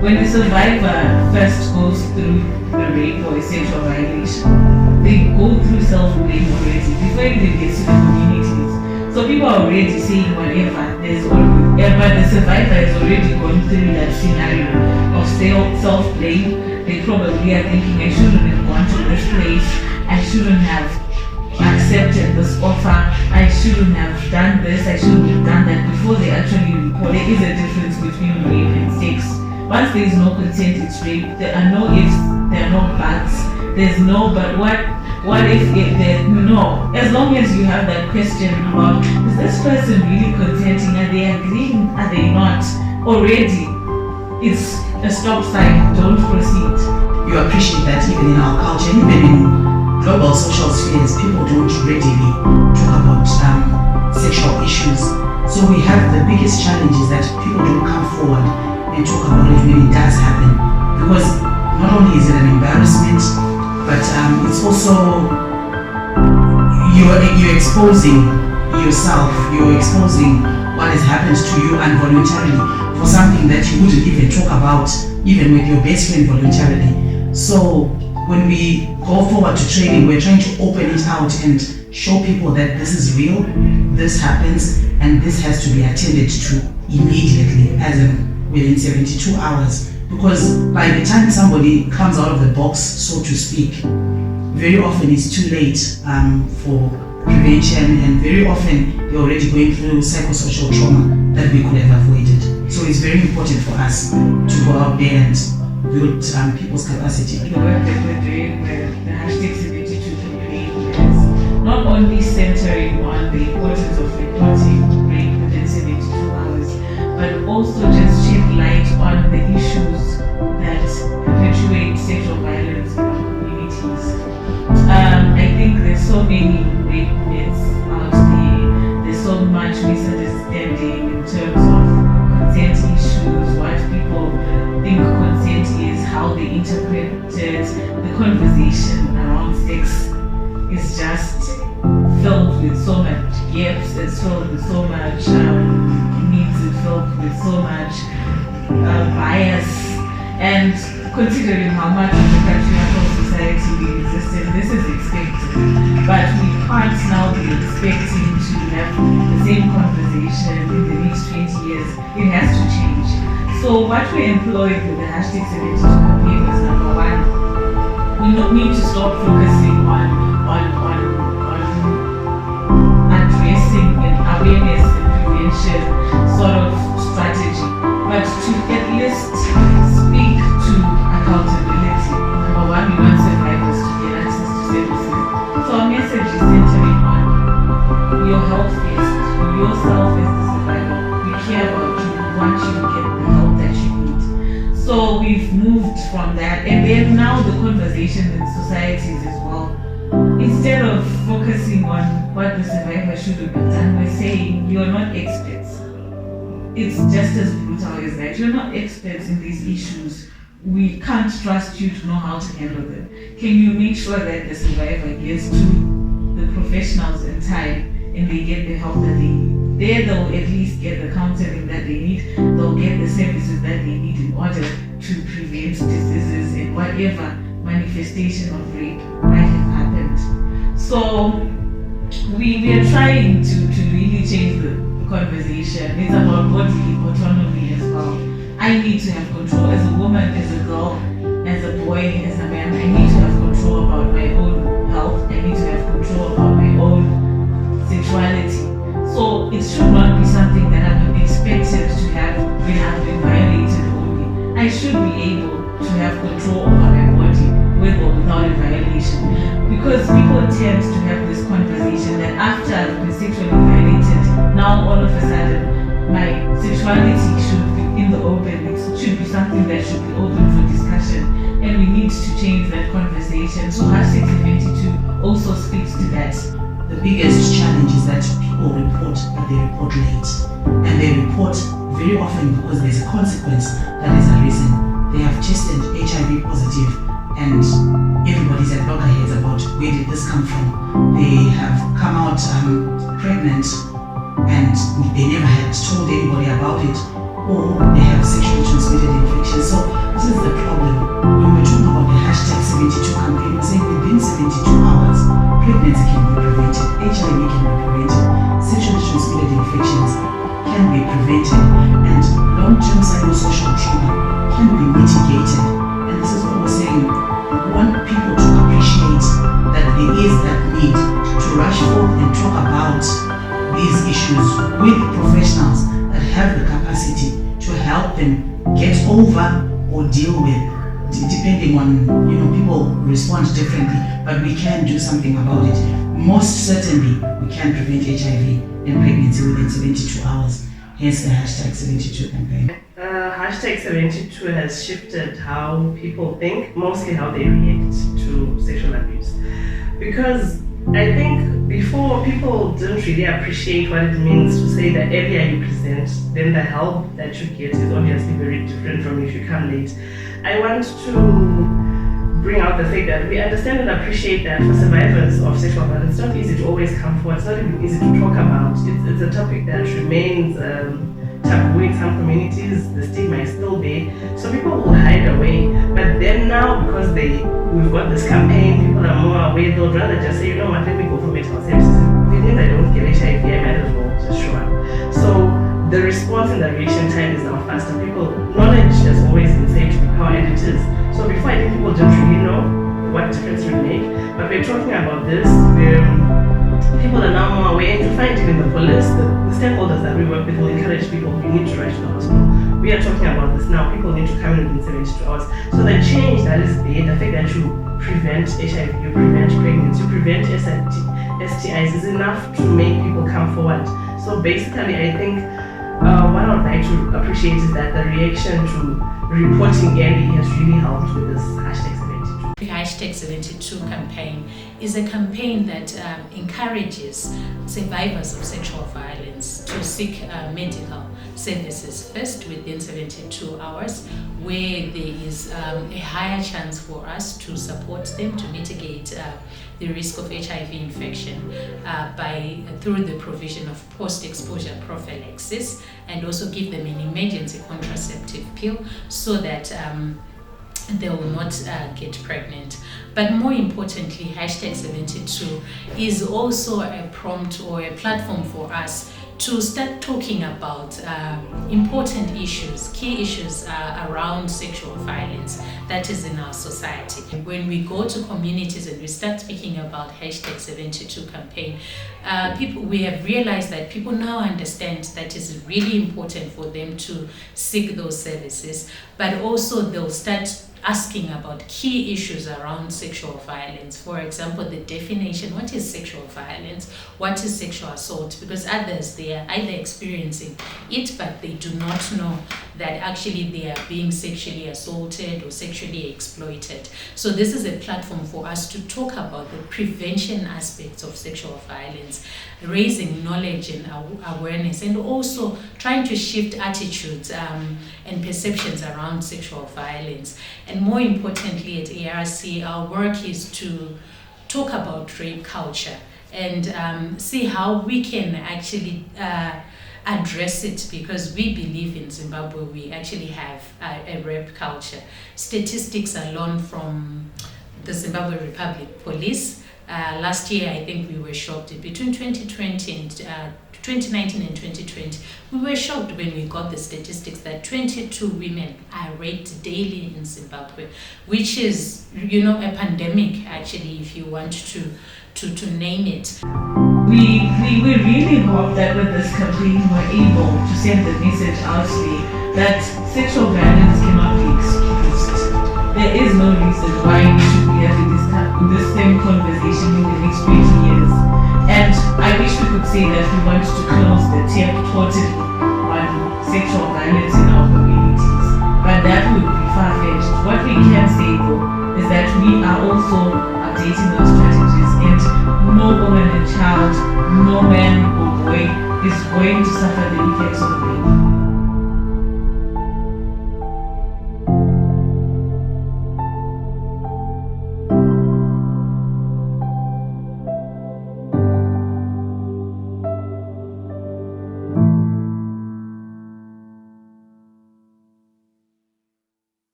When the survivor first goes through a rape or a sexual violation, they go through self-blame already before it even gets to the communities. So people are already saying whatever. But the survivor has already gone through that scenario of self-blame. They probably are thinking, I shouldn't have gone to this place. I shouldn't have accepted this offer. I shouldn't have done this. I shouldn't have done that before they actually report. There is a difference between rape and sex. Once there is no consent, it's rape. There are no ifs, there are no buts. There's no, but what if there's no? As long as you have that question about, is this person really consenting? Are they agreeing? Are they not? Already, it's a stop sign. Don't proceed. You appreciate that even in our culture, even in global social spheres, people don't readily talk about sexual issues. So we have the biggest challenge is that people don't come forward and talk about it when it does happen, because not only is it an embarrassment, but it's also you're exposing yourself, you're exposing what has happened to you involuntarily for something that you wouldn't even talk about even with your best friend voluntarily. So when we go forward to training, we're trying to open it out and show people that this is real, this happens, and this has to be attended to immediately, as in within 72 hours, because by the time somebody comes out of the box, so to speak, very often it's too late for prevention, and very often you're already going through psychosocial trauma that we could have avoided. So it's very important for us to go out there and build people's capacity. The work that we're doing with the hashtag 72 campaign is not only centering on the importance of reporting rape within 72 hours, but also just shed light on the issues that perpetuate sexual violence in our communities. I think there's so many rape myths out there. There's so much misunderstanding in terms of consent issues, what people think consent is, how they interpret it. The conversation around sex is just filled with so much gaps. It's filled with so much needs, it's filled with so much bias, and considering how much of the patriarchal society we exist in, this is expected. But we can't now be expecting to have the same conversation in the next 20 years. It has to change. So what we employed with the hashtag 72 campaign is, number one, we need to stop focusing on addressing and awareness and prevention sort of strategy, but to at least speak to accountability. Number one, we want survivors to get access to services. So our message is centering on your health first, yourself as the survivor. We care about you, we want you to get the help that you need. So we've moved from that, and then now the conversation in societies as well. Instead of focusing on what the survivor should have done, we're saying you're not experts. It's just as brutal as that. You're not experts in these issues. We can't trust you to know how to handle them. Can you make sure that the survivor gets to the professionals in time and they get the help that they need? There they'll at least get the counseling that they need. They'll get the services that they need in order to prevent diseases and whatever manifestation of rape might have happened. So we are trying to really change the conversation. It's about bodily autonomy as well. I need to have control as a woman, as a girl, as a boy, as a man. I need to have control about my own health. I need to have control about my own sexuality. So it should not be something that I'm expected to have when I've been violated only. I should be able to have control over my body with or without a violation. because people tend to have this conversation that after I've been sexually violated, now all of a sudden my sexuality should be in the open. It should be something that should be open for discussion, and we need to change that conversation. So hashtag 72 also speaks to that. The biggest challenge is that people report, but they report late. And they report very often because there's a consequence that has arisen. They have tested HIV positive and everybody's at loggerheads about where did this come from. They have come out pregnant and they never had told anybody about it, or they have sexually transmitted infections. So this is the problem. When we're talking about the hashtag 72 campaign, we're saying within 72 hours, pregnancy can be prevented, HIV can be prevented, sexually transmitted infections can be prevented, and long-term psychosocial trauma can be mitigated. And this is what we're saying. We want people to appreciate that there is that need to rush forth and talk about these issues with professionals that have the capacity to help them get over or deal with, depending on, people respond differently, but we can do something about it. Most certainly, we can prevent HIV and pregnancy within 72 hours. Hence the hashtag 72 campaign. Hashtag 72 has shifted how people think, mostly how they react to sexual abuse. Because I think before, people didn't really appreciate what it means to say that earlier you present, then the help that you get is obviously very different from if you come late. I want to bring out the fact that we understand and appreciate that for survivors of sexual violence, it's not easy to always come forward, it's not even easy to talk about. It's a topic that remains taboo in some communities, the stigma is still there, so people will hide away. But then now, because we've got this campaign, people are more aware, they'll rather just say, let me go for mental services. If it means I don't get HIV, I might as well just show up. So the response and the reaction time is now faster. Knowledge has always been said to be power, and it is. So before, I think people don't really know what difference it will make. But we're talking about this, people are now more aware, and you find even the police, the stakeholders that we work with will encourage people, you need to rush to the hospital. We are talking about this now, people need to come in within 72 hours. So the change that is there, the fact that you prevent HIV, you prevent pregnancy, you prevent STIs is enough to make people come forward. So basically, I think what I would like to appreciate is that the reaction to reporting early has really helped with this hashtag 72. The hashtag 72 campaign is a campaign that encourages survivors of sexual violence to seek medical services first within 72 hours, where there is a higher chance for us to support them to mitigate the risk of HIV infection through the provision of post-exposure prophylaxis, and also give them an emergency contraceptive pill so that they will not get pregnant. But more importantly, hashtag 72 is also a prompt or a platform for us to start talking about important issues, key issues around sexual violence that is in our society. When we go to communities and we start speaking about hashtag 72 campaign, we have realized that people now understand that it's really important for them to seek those services, but also they'll start asking about key issues around sexual violence. For example, the definition, what is sexual violence? What is sexual assault? Because others, they are either experiencing it, but they do not know that actually they are being sexually assaulted or sexually exploited. So this is a platform for us to talk about the prevention aspects of sexual violence, raising knowledge and awareness, and also trying to shift attitudes and perceptions around sexual violence. And more importantly, at ARC, our work is to talk about rape culture and see how we can actually address it, because we believe in Zimbabwe we actually have a rape culture. Statistics alone from the Zimbabwe Republic Police, last year I think we were shocked. Between 2020 and 2019 and 2020, we were shocked when we got the statistics that 22 women are raped daily in Zimbabwe, which is, a pandemic actually, if you want to name it. We really hope that with this campaign we're able to send the message out there that sexual violence cannot be excused. There is no reason why we should be having this this same conversation in the next 20 years. And I wish we could say that we want to close the tap totally on sexual violence in our communities, but that would be far-fetched. What we can say though is that we are also updating those strategies, and no woman and child, no man or boy is going to suffer the effects of rape.